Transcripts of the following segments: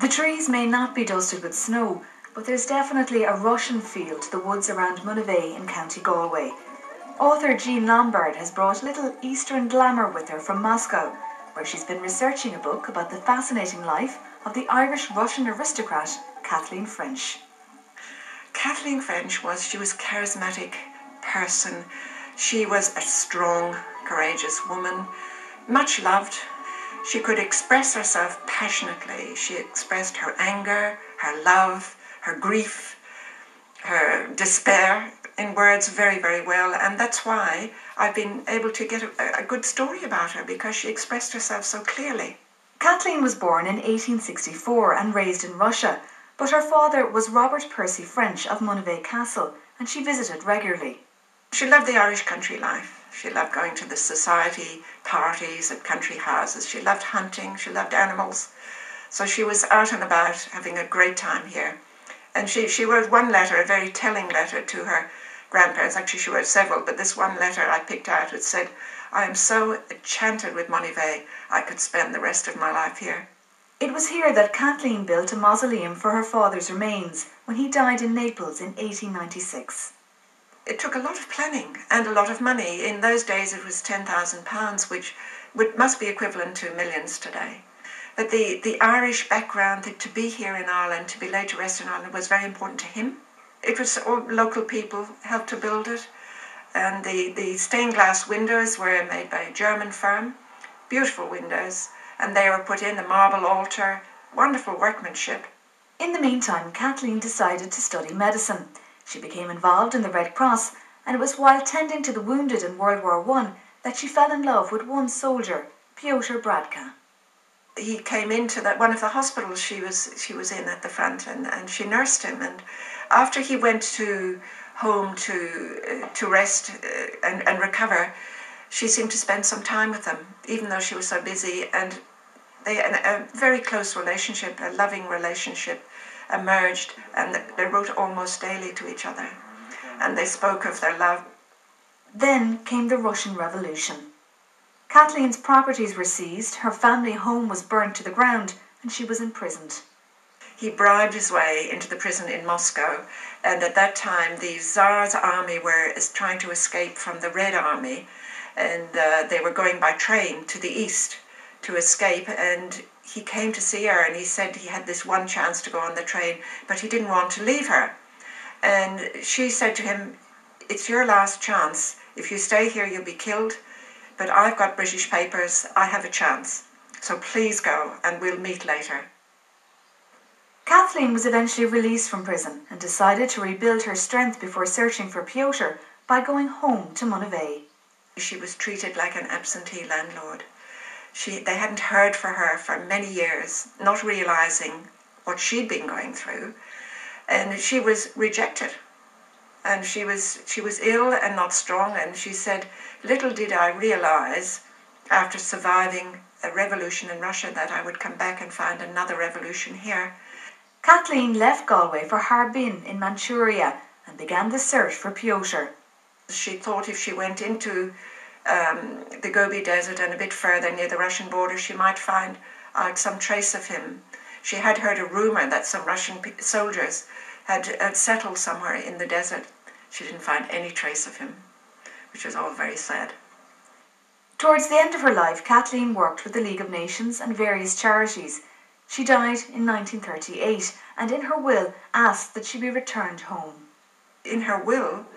The trees may not be dusted with snow, but there's definitely a Russian feel to the woods around Monivea in County Galway. Author Jean Lombard has brought a little Eastern glamour with her from Moscow, where she's been researching a book about the fascinating life of the Irish-Russian aristocrat Kathleen French. Kathleen French she was a charismatic person. She was a strong, courageous woman, much loved. She could express herself passionately. She expressed her anger, her love, her grief, her despair in words very, very well. And that's why I've been able to get a good story about her, because she expressed herself so clearly. Kathleen was born in 1864 and raised in Russia, but her father was Robert Percy French of Monivea Castle, and she visited regularly. She loved the Irish country life. She loved going to the society parties at country houses. She loved hunting. She loved animals. So she was out and about having a great time here. And she wrote one letter, a very telling letter to her grandparents. Actually, she wrote several, but this one letter I picked out. It said, "I am so enchanted with Monivea, I could spend the rest of my life here." It was here that Kathleen built a mausoleum for her father's remains when he died in Naples in 1896. It took a lot of planning and a lot of money. In those days it was £10,000, which must be equivalent to millions today. But the Irish background, to be here in Ireland, to be laid to rest in Ireland, was very important to him. It was all local people helped to build it. And the stained glass windows were made by a German firm, beautiful windows, and they were put in, a marble altar, wonderful workmanship. In the meantime, Kathleen decided to study medicine. She became involved in the Red Cross, and it was while tending to the wounded in World War I that she fell in love with one soldier, Pyotr Bradka. He came into one of the hospitals she was in at the front, and she nursed him. And after he went home to rest and recover, she seemed to spend some time with him, even though she was so busy. And a very close relationship, a loving relationship, emerged, and they wrote almost daily to each other, and they spoke of their love. Then came the Russian Revolution. Kathleen's properties were seized, her family home was burnt to the ground, and she was imprisoned. He bribed his way into the prison in Moscow, and at that time the Tsar's army were trying to escape from the Red Army, and they were going by train to the east to escape, and he came to see her, and he said he had this one chance to go on the train, but he didn't want to leave her. And she said to him, "It's your last chance. If you stay here, you'll be killed, but I've got British papers. I have a chance. So please go, and we'll meet later." Kathleen was eventually released from prison and decided to rebuild her strength before searching for Pyotr by going home to Monivea. She was treated like an absentee landlord. They hadn't heard from her for many years, not realising what she'd been going through, and she was rejected. And she was ill and not strong, and she said, "Little did I realise, after surviving a revolution in Russia, that I would come back and find another revolution here." Kathleen left Galway for Harbin in Manchuria and began the search for Pyotr. She thought if she went into the Gobi Desert and a bit further near the Russian border, she might find out some trace of him. She had heard a rumour that some Russian soldiers had settled somewhere in the desert. She didn't find any trace of him, which was all very sad. Towards the end of her life, Kathleen worked with the League of Nations and various charities. She died in 1938 and in her will asked that she be returned home. In her will,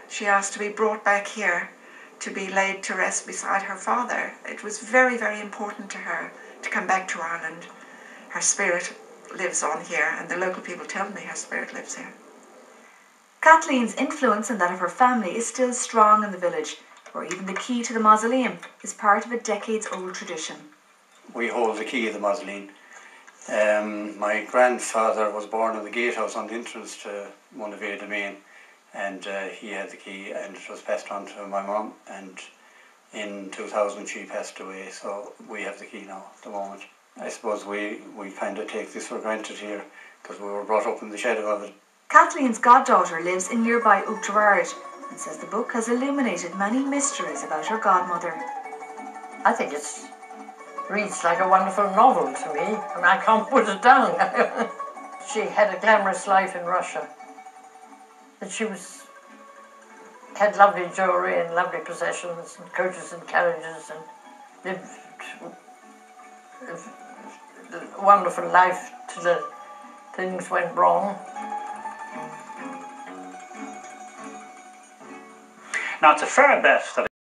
she asked to be brought back here to be laid to rest beside her father. It was very, very important to her to come back to Ireland. Her spirit lives on here, and the local people tell me her spirit lives here. Kathleen's influence and that of her family is still strong in the village, where even the key to the mausoleum is part of a decades-old tradition. We hold the key of the mausoleum. My grandfather was born in the gatehouse on the entrance to Monivea Domain, and he had the key, and it was passed on to my mum, and in 2000 she passed away, so we have the key now at the moment. I suppose we kind of take this for granted here because we were brought up in the shadow of it. Kathleen's goddaughter lives in nearby Uachtarard and says the book has illuminated many mysteries about her godmother. I think it's reads like a wonderful novel to me, and I can't put it down. She had a glamorous life in Russia. And she had lovely jewellery and lovely possessions and coaches and carriages and lived a wonderful life till the things went wrong. Now, it's a fair bet that